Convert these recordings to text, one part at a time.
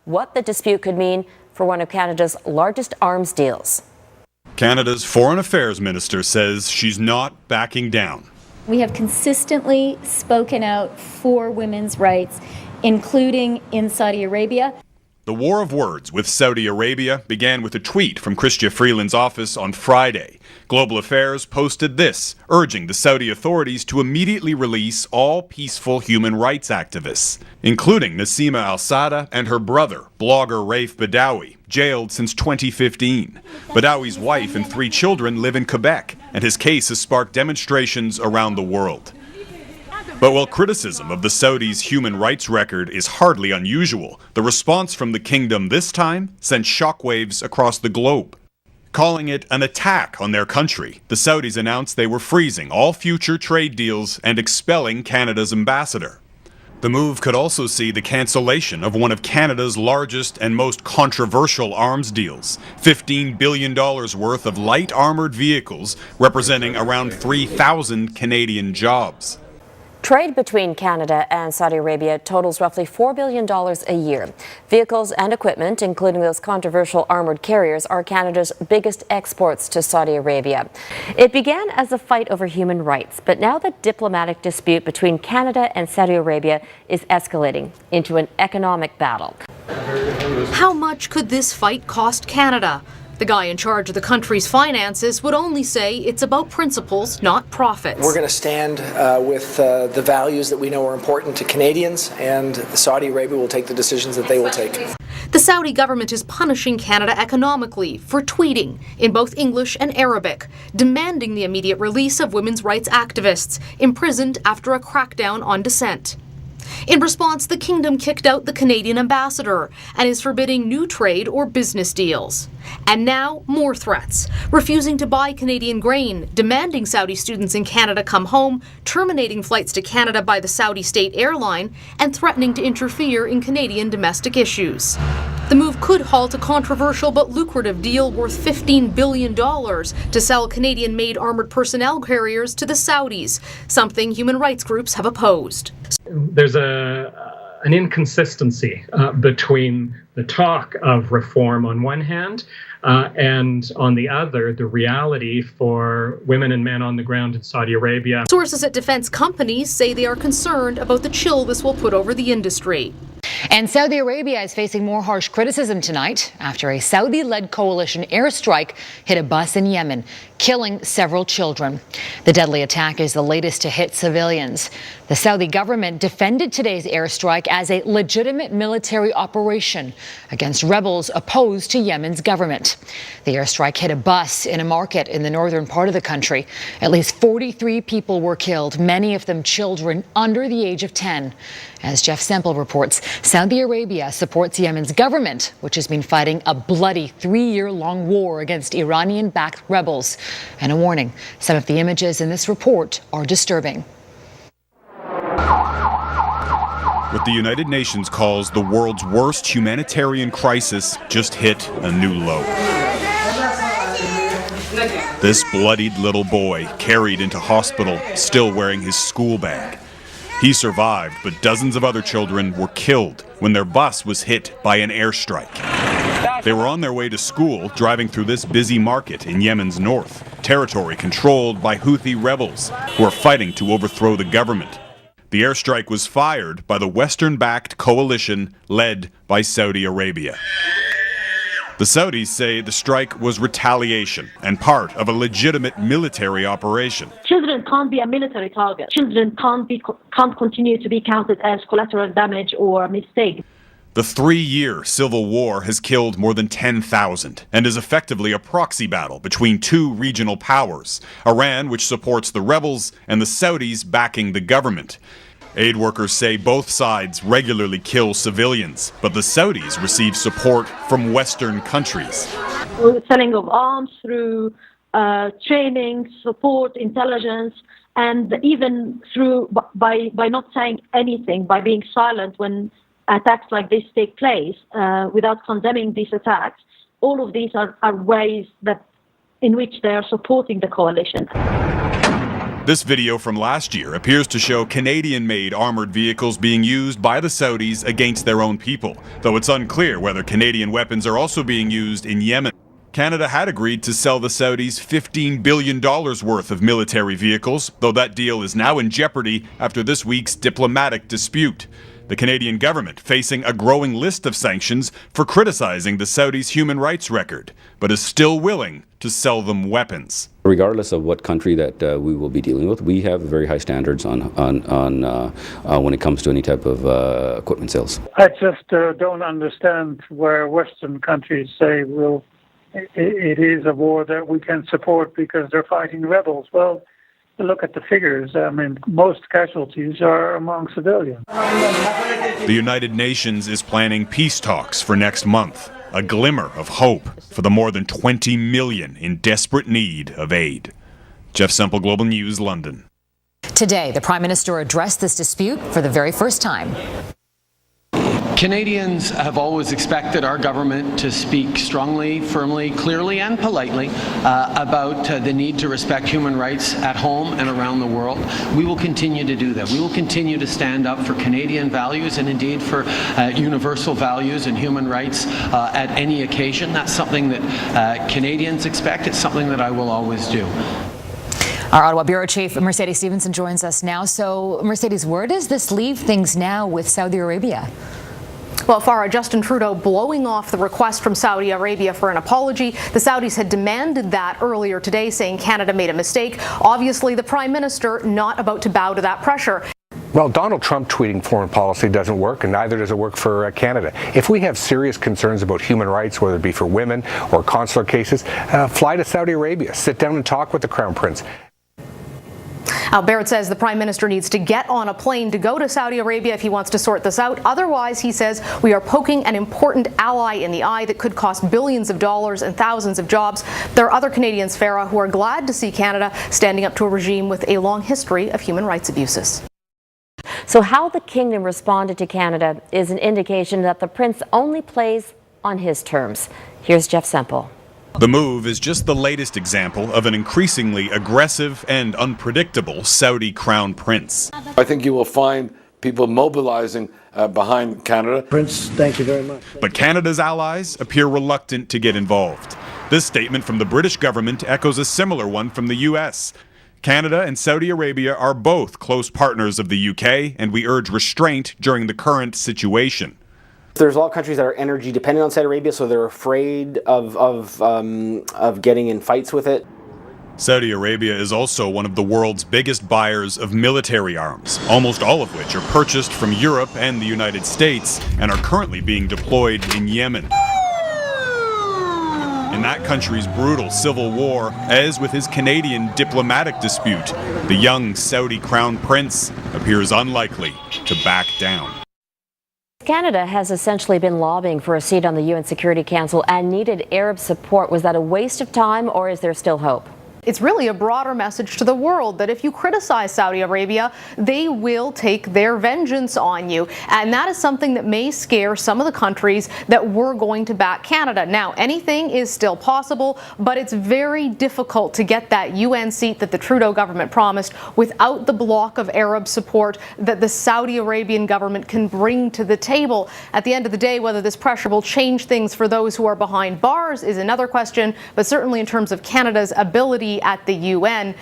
what the dispute could mean for one of Canada's largest arms deals. Canada's Foreign Affairs Minister says she's not backing down. We have consistently spoken out for women's rights, including in Saudi Arabia. The war of words with Saudi Arabia began with a tweet from Chrystia Freeland's office on Friday. Global Affairs posted this, urging the Saudi authorities to immediately release all peaceful human rights activists, including Nasima Al-Sada and her brother, blogger Raif Badawi, jailed since 2015. Badawi's wife and 3 children live in Quebec, and his case has sparked demonstrations around the world. But while criticism of the Saudis' human rights record is hardly unusual, the response from the kingdom this time sent shockwaves across the globe. Calling it an attack on their country, the Saudis announced they were freezing all future trade deals and expelling Canada's ambassador. The move could also see the cancellation of one of Canada's largest and most controversial arms deals, $15 billion worth of light armored vehicles, representing around 3,000 Canadian jobs. Trade between Canada and Saudi Arabia totals roughly $4 billion a year. Vehicles and equipment, including those controversial armored carriers, are Canada's biggest exports to Saudi Arabia. It began as a fight over human rights, but now the diplomatic dispute between Canada and Saudi Arabia is escalating into an economic battle. How much could this fight cost Canada? The guy in charge of the country's finances would only say it's about principles, not profits. We're going to stand with the values that we know are important to Canadians, and Saudi Arabia will take the decisions that they will take. The Saudi government is punishing Canada economically for tweeting in both English and Arabic, demanding the immediate release of women's rights activists imprisoned after a crackdown on dissent. In response, the kingdom kicked out the Canadian ambassador and is forbidding new trade or business deals. And now, more threats, refusing to buy Canadian grain, demanding Saudi students in Canada come home, terminating flights to Canada by the Saudi state airline, and threatening to interfere in Canadian domestic issues. The move could halt a controversial but lucrative deal worth $15 billion to sell Canadian-made armored personnel carriers to the Saudis, something human rights groups have opposed. There's an inconsistency between the talk of reform on one hand and on the other, the reality for women and men on the ground in Saudi Arabia. Sources at defense companies say they are concerned about the chill this will put over the industry. And Saudi Arabia is facing more harsh criticism tonight after a Saudi-led coalition airstrike hit a bus in Yemen, killing several children. The deadly attack is the latest to hit civilians. The Saudi government defended today's airstrike as a legitimate military operation against rebels opposed to Yemen's government. The airstrike hit a bus in a market in the northern part of the country. At least 43 people were killed, many of them children under the age of 10. As Jeff Semple reports, Saudi Arabia supports Yemen's government, which has been fighting a bloody 3-year-long war against Iranian-backed rebels. And a warning, some of the images in this report are disturbing. What the United Nations calls the world's worst humanitarian crisis just hit a new low. This bloodied little boy carried into hospital, still wearing his school bag. He survived, but dozens of other children were killed when their bus was hit by an airstrike. They were on their way to school, driving through this busy market in Yemen's north, territory controlled by Houthi rebels who are fighting to overthrow the government. The airstrike was fired by the Western-backed coalition led by Saudi Arabia. The Saudis say the strike was retaliation and part of a legitimate military operation. Children can't be a military target. Children can't continue to be counted as collateral damage or mistake. The 3-year civil war has killed more than 10,000 and is effectively a proxy battle between two regional powers, Iran, which supports the rebels, and the Saudis backing the government. Aid workers say both sides regularly kill civilians, but the Saudis receive support from Western countries. Selling of arms through training, support, intelligence, and even through by not saying anything, by being silent when attacks like this take place, without condemning these attacks. All of these are ways in which they are supporting the coalition. This video from last year appears to show Canadian-made armored vehicles being used by the Saudis against their own people, though it's unclear whether Canadian weapons are also being used in Yemen. Canada had agreed to sell the Saudis $15 billion worth of military vehicles, though that deal is now in jeopardy after this week's diplomatic dispute. The Canadian government facing a growing list of sanctions for criticizing the Saudis' human rights record, but is still willing to sell them weapons. Regardless of what country that we will be dealing with, we have very high standards on when it comes to any type of equipment sales. I just don't understand where Western countries say, well, it is a war that we can support because they're fighting rebels. Well, look at the figures. I mean, most casualties are among civilians. The United Nations is planning peace talks for next month, a glimmer of hope for the more than 20 million in desperate need of aid. Jeff Semple, Global News, London. Today, the Prime Minister addressed this dispute for the very first time. Canadians have always expected our government to speak strongly, firmly, clearly and politely about the need to respect human rights at home and around the world. We will continue to do that. We will continue to stand up for Canadian values and indeed for universal values and human rights at any occasion. That's something that Canadians expect. It's something that I will always do. Our Ottawa Bureau Chief Mercedes Stephenson joins us now. So, Mercedes, where does this leave things now with Saudi Arabia? Well, Farah, Justin Trudeau blowing off the request from Saudi Arabia for an apology. The Saudis had demanded that earlier today, saying Canada made a mistake. Obviously, the Prime Minister not about to bow to that pressure. Well, Donald Trump tweeting foreign policy doesn't work, and neither does it work for Canada. If we have serious concerns about human rights, whether it be for women or consular cases, fly to Saudi Arabia, sit down and talk with the Crown Prince. Barrett says the Prime Minister needs to get on a plane to go to Saudi Arabia if he wants to sort this out. Otherwise, he says, we are poking an important ally in the eye that could cost billions of dollars and thousands of jobs. There are other Canadians, Farah, who are glad to see Canada standing up to a regime with a long history of human rights abuses. So how the Kingdom responded to Canada is an indication that the Prince only plays on his terms. Here's Jeff Semple. The move is just the latest example of an increasingly aggressive and unpredictable Saudi Crown Prince. I think you will find people mobilizing behind Canada. Prince, thank you very much. But Canada's allies appear reluctant to get involved. This statement from the British government echoes a similar one from the U.S. Canada and Saudi Arabia are both close partners of the U.K., and we urge restraint during the current situation. There's a lot of countries that are energy dependent on Saudi Arabia, so they're afraid of getting in fights with it. Saudi Arabia is also one of the world's biggest buyers of military arms, almost all of which are purchased from Europe and the United States and are currently being deployed in Yemen. In that country's brutal civil war, as with his Canadian diplomatic dispute, the young Saudi Crown Prince appears unlikely to back down. Canada has essentially been lobbying for a seat on the UN Security Council and needed Arab support. Was that a waste of time, or is there still hope? It's really a broader message to the world that if you criticize Saudi Arabia, they will take their vengeance on you. And that is something that may scare some of the countries that were going to back Canada. Now, anything is still possible, but it's very difficult to get that UN seat that the Trudeau government promised without the block of Arab support that the Saudi Arabian government can bring to the table. At the end of the day, whether this pressure will change things for those who are behind bars is another question, but certainly in terms of Canada's ability at the UN,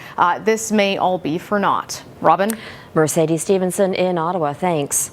this may all be for naught. Robin? Mercedes Stephenson in Ottawa, thanks.